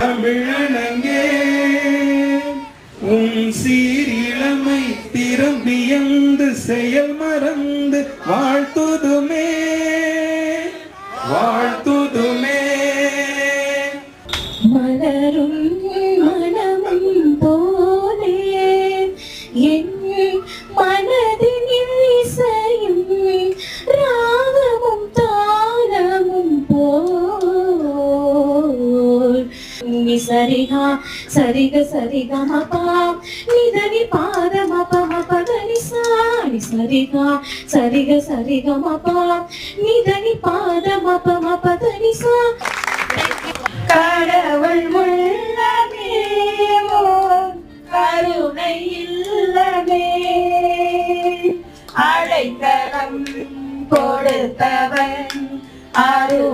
தமிழனங்கே உன் சீரிழமை திரும்பியந்து செயல் மறந்து வாழ்த்துதுமே வாழ்த்துதுமே. மலரும் மனமும் போலே என் மனதின் இசையும் ராகமும் தாளமும் போல் சரிகா சரிக சரிக மபா நிதனி பாத மப மபதனி சாணி சரிகா சரிக சரிக மபா நிதனி பாத மப மபதனி சா. கடவுள் உள்ளமே கருணை இல்லமே அழைக்கலம் கொடுத்தவன் அருள்